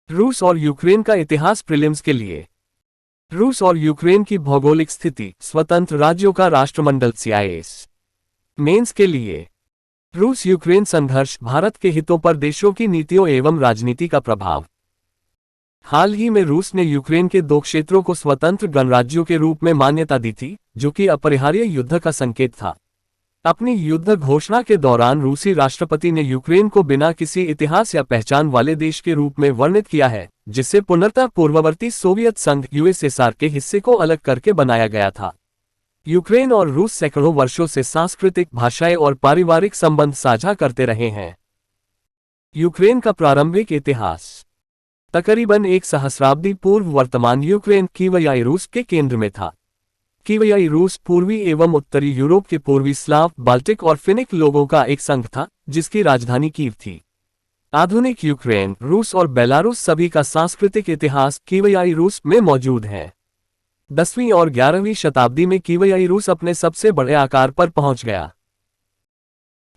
रूस और यूक्रेन का इतिहास प्रीलिम्स के लिए। रूस और यूक्रेन की भौगोलिक स्थिति, स्वतंत्र राज्यों का राष्ट्रमंडल सीआईएस। मेंस के लिए। रूस यूक्रेन संघर्ष, भारत के हितों पर देशों की नीतियों एवं राजनीति का प्रभाव। हाल ही में रूस ने यूक्रेन के 2 क्षेत्रों को स्वतंत्र गणराज्यों के रूप में मान्यता दी थी, जो कि अपरिहार्य युद्ध का संकेत था। अपनी युद्ध घोषणा के दौरान रूसी राष्ट्रपति ने यूक्रेन को बिना किसी इतिहास या पहचान वाले देश के रूप में वर्णित किया है, जिसे पूर्णतः पूर्ववर्ती सोवियत संघ यूएसएसआर के हिस्से को अलग करके बनाया गया था। यूक्रेन और रूस सैकड़ों वर्षों से सांस्कृतिक, भाषाई और पारिवारिक संबंध साझा करते रहे हैं। यूक्रेन का प्रारंभिक इतिहास। तकरीबन 1 सहस्राब्दी पूर्व वर्तमान यूक्रेन कीवियाई रूस के केंद्र में था। कीवियाई रूस पूर्वी एवं उत्तरी यूरोप के पूर्वी स्लाव, बाल्टिक और फिनिक लोगों का एक संघ था, जिसकी राजधानी कीव थी। आधुनिक यूक्रेन, रूस और बेलारूस सभी का सांस्कृतिक इतिहास कीवियाई रूस में मौजूद है। 10वीं और 11वीं शताब्दी में कीवियाई रूस अपने सबसे बड़े आकार पर पहुंच गया।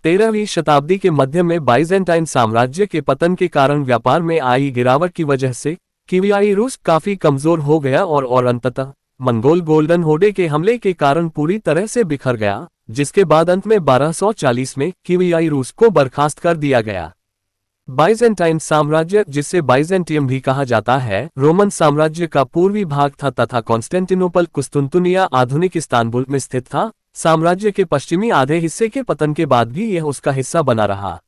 13वीं शताब्दी के मध्य में बाइजेंटाइन साम्राज्य के पतन के कारण व्यापार में आई गिरावट की वजह से कीवियाई रूस काफी कमजोर हो गया और अंततः मंगोल गोल्डन होर्डे के हमले के कारण पूरी तरह से बिखर गया, जिसके बाद अंत में 1240 में कीवियाई रूस को बर्खास्त कर दिया गया। बाइजेंटाइन साम्राज्य, जिसे बाइजेंटियम भी कहा जाता है, रोमन साम्राज्य का पूर्वी भाग था तथा कॉन्स्टेंटिनोपल कुस्तुनतुनिया आधुनिक इस्तांबुल में स्थित था। साम्राज्य के पश्चिमी आधे हिस्से के पतन के बाद भी यह उसका हिस्सा बना रहा।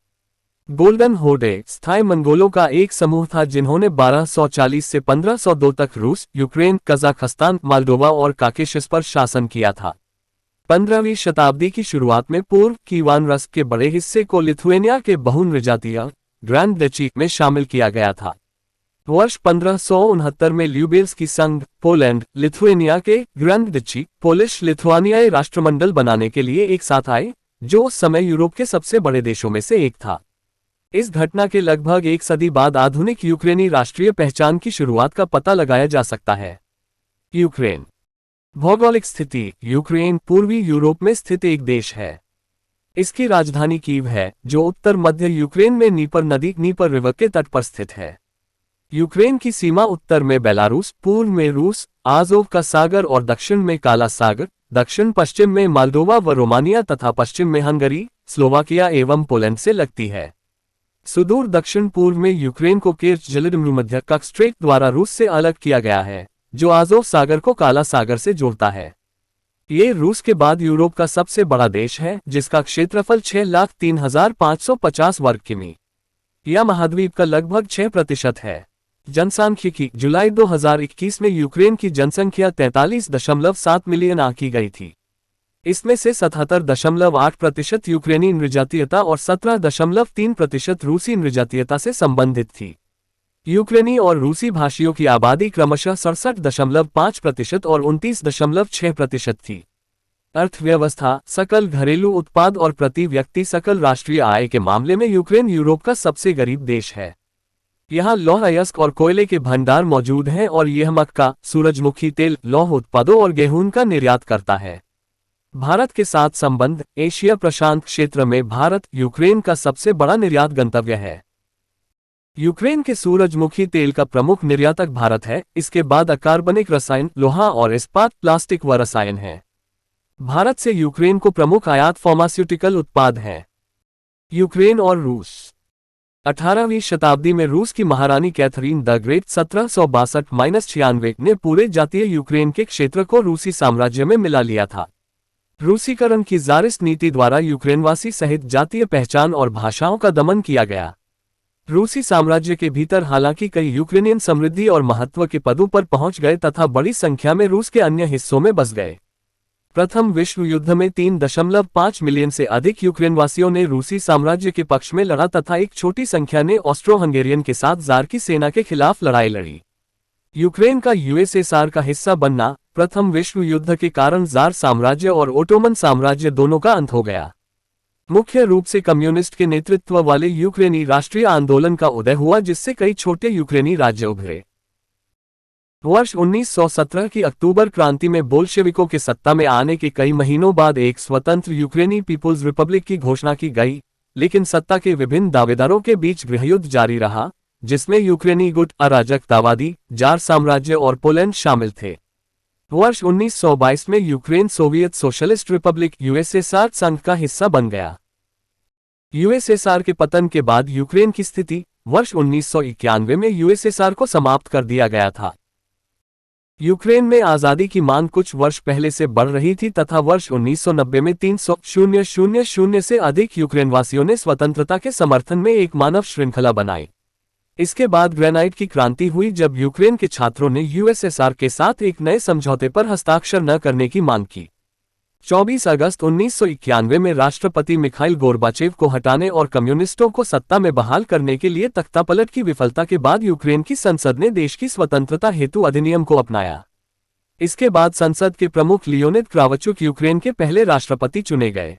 गोल्डन होर्डे स्थायी मंगोलों का एक समूह था, जिन्होंने 1240 से 1502 तक रूस, यूक्रेन, कजाखस्तान, मोल्डोवा और काकेशस पर शासन किया था। 15वीं शताब्दी की शुरुआत में पूर्व कीवान रस के बड़े हिस्से को लिथुएनिया के बहुन-विजातीय ग्रैंड डची में शामिल किया गया था। वर्ष 1569 में ल्यूबेल्स्की संघ, पोलैंड, लिथुएनिया के ग्रैंड डची, पोलिश लिथुआनियाई राष्ट्रमंडल बनाने के लिए एक साथ आए, जो उस समय यूरोप के सबसे बड़े देशों में से एक था। इस घटना के लगभग 1 सदी बाद आधुनिक यूक्रेनी राष्ट्रीय पहचान की शुरुआत का पता लगाया जा सकता है। यूक्रेन। भौगोलिक स्थिति। यूक्रेन पूर्वी यूरोप में स्थित एक देश है। इसकी राजधानी कीव है, जो उत्तर मध्य यूक्रेन में नीपर नदी नीपर रिवर के तट पर स्थित है। यूक्रेन की सीमा उत्तर में बेलारूस, पूर्व में रूस, आज़ोव का सागर और दक्षिण में काला सागर, दक्षिण पश्चिम में मोल्डोवा व रोमानिया तथा पश्चिम में हंगरी, स्लोवाकिया एवं पोलैंड से लगती है। सुदूर दक्षिण पूर्व में यूक्रेन को केर्च जलसमुद्र का स्ट्रेट द्वारा रूस से अलग किया गया है, जो आज़ोव सागर को काला सागर से जोड़ता है। ये रूस के बाद यूरोप का सबसे बड़ा देश है, जिसका क्षेत्रफल 6,03,550 वर्ग किमी या महाद्वीप का लगभग 6% है। जनसांख्यिकी। जुलाई 2021 में यूक्रेन की जनसंख्या 43.7 मिलियन आंकी गई थी। इसमें से 77.8% यूक्रेनी नृजातीयता और 17.3% रूसी नृजातीयता से संबंधित थी। यूक्रेनी और रूसी भाषियों की आबादी क्रमशः 67.5% और 29.6% थी। अर्थव्यवस्था। सकल घरेलू उत्पाद और प्रति व्यक्ति सकल राष्ट्रीय आय के मामले में यूक्रेन यूरोप का सबसे गरीब देश है। यहाँ लौह अयस्क और कोयले के भंडार मौजूद हैं और यह मक्का, सूरजमुखी तेल, लौह उत्पादों और गेहूं का निर्यात करता है। भारत के साथ संबंध। एशिया प्रशांत क्षेत्र में भारत यूक्रेन का सबसे बड़ा निर्यात गंतव्य है। यूक्रेन के सूरजमुखी तेल का प्रमुख निर्यातक भारत है। इसके बाद अकार्बनिक रसायन, लोहा और इस्पात, प्लास्टिक व रसायन है। भारत से यूक्रेन को प्रमुख आयात फार्मास्यूटिकल उत्पाद हैं। यूक्रेन और रूस। 18वीं शताब्दी में रूस की महारानी कैथरीन द ग्रेट 1762-96 ने पूरे जातीय यूक्रेन के क्षेत्र को रूसी साम्राज्य में मिला लिया था। रूसीकरण की ज़ारिस्ट नीति द्वारा यूक्रेनवासी सहित जातीय पहचान और भाषाओं का दमन किया गया। रूसी साम्राज्य के भीतर हालांकि कई यूक्रेनियन समृद्धि और महत्व के पदों पर पहुंच गए तथा बड़ी संख्या में रूस के अन्य हिस्सों में बस गए। प्रथम विश्व युद्ध में 3.5 मिलियन से अधिक यूक्रेनवासियों ने रूसी साम्राज्य के पक्ष में लड़ा तथा एक छोटी संख्या ने ऑस्ट्रो हंगेरियन के साथ ज़ार की सेना के खिलाफ लड़ाई लड़ी। यूक्रेन का यूएसएसआर का हिस्सा बनना। प्रथम विश्व युद्ध के कारण ज़ार साम्राज्य और ओटोमन साम्राज्य दोनों का अंत हो गया। मुख्य रूप से कम्युनिस्ट के नेतृत्व वाले यूक्रेनी राष्ट्रीय आंदोलन का उदय हुआ, जिससे कई छोटे यूक्रेनी राज्य उभरे। वर्ष 1917 की अक्टूबर क्रांति में बोल्शेविकों के सत्ता में आने के कई महीनों बाद एक स्वतंत्र यूक्रेनी पीपुल्स रिपब्लिक की घोषणा की गई, लेकिन सत्ता के विभिन्न दावेदारों के बीच गृहयुद्ध जारी रहा, जिसमें यूक्रेनी गुट, अराजकतावादी, जार साम्राज्य और पोलैंड शामिल थे। वर्ष 1922 में Ukraine Soviet socialist Republic USSR संघ का हिस्सा बन गया। यूएसएसआर के पतन के बाद यूक्रेन की स्थिति वर्ष 1991 में यूएसएसआर को समाप्त कर दिया गया था। यूक्रेन में आज़ादी की मांग कुछ वर्ष पहले से बढ़ रही थी तथा वर्ष 1990 में 300,000 से अधिक यूक्रेनवासियों ने स्वतंत्रता के समर्थन में एक मानव श्रृंखला बनाई। इसके बाद ग्रेनाइट की क्रांति हुई जब यूक्रेन के छात्रों ने यूएसएसआर के साथ एक नए समझौते पर हस्ताक्षर न करने की मांग की। 24 अगस्त 1991 में राष्ट्रपति मिखाइल गोर्बाचेव को हटाने और कम्युनिस्टों को सत्ता में बहाल करने के लिए तख्तापलट की विफलता के बाद यूक्रेन की संसद ने देश की स्वतंत्रता हेतु अधिनियम को अपनाया। इसके बाद संसद के प्रमुख लियोनिद क्रावचुक यूक्रेन के पहले राष्ट्रपति चुने गए।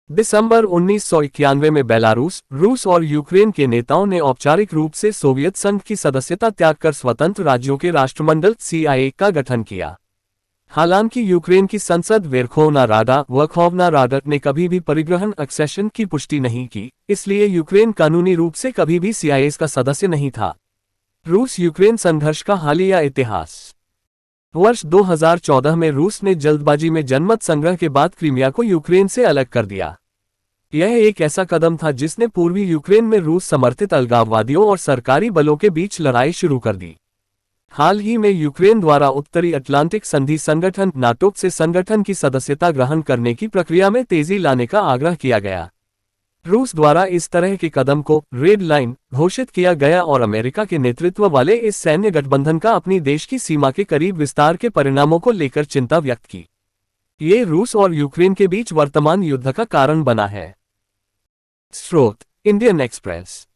दिसंबर 1991 में बेलारूस, रूस और यूक्रेन के नेताओं ने औपचारिक रूप से सोवियत संघ की सदस्यता त्याग कर स्वतंत्र राज्यों के राष्ट्रमंडल CIA का गठन किया। हालांकि यूक्रेन की संसद वर्खोवना राडा ने कभी भी परिग्रहण एक्सेशन की पुष्टि नहीं की, इसलिए यूक्रेन कानूनी रूप से कभी भी CIA का सदस्य नहीं था। रूस यूक्रेन संघर्ष का हालिया इतिहास। वर्ष 2014 में रूस ने जल्दबाजी में जनमत संग्रह के बाद क्रीमिया को यूक्रेन से अलग कर दिया। यह एक ऐसा कदम था जिसने पूर्वी यूक्रेन में रूस समर्थित अलगाववादियों और सरकारी बलों के बीच लड़ाई शुरू कर दी। हाल ही में यूक्रेन द्वारा उत्तरी अटलांटिक संधि संगठन नाटो से संगठन की सदस्यता ग्रहण करने की प्रक्रिया में तेजी लाने का आग्रह किया गया। रूस द्वारा इस तरह के कदम को रेड लाइन घोषित किया गया और अमेरिका के नेतृत्व वाले इस सैन्य गठबंधन का अपनी देश की सीमा के करीब विस्तार के परिणामों को लेकर चिंता व्यक्त की। ये रूस और यूक्रेन के बीच वर्तमान युद्ध का कारण बना है। स्रोत: इंडियन एक्सप्रेस।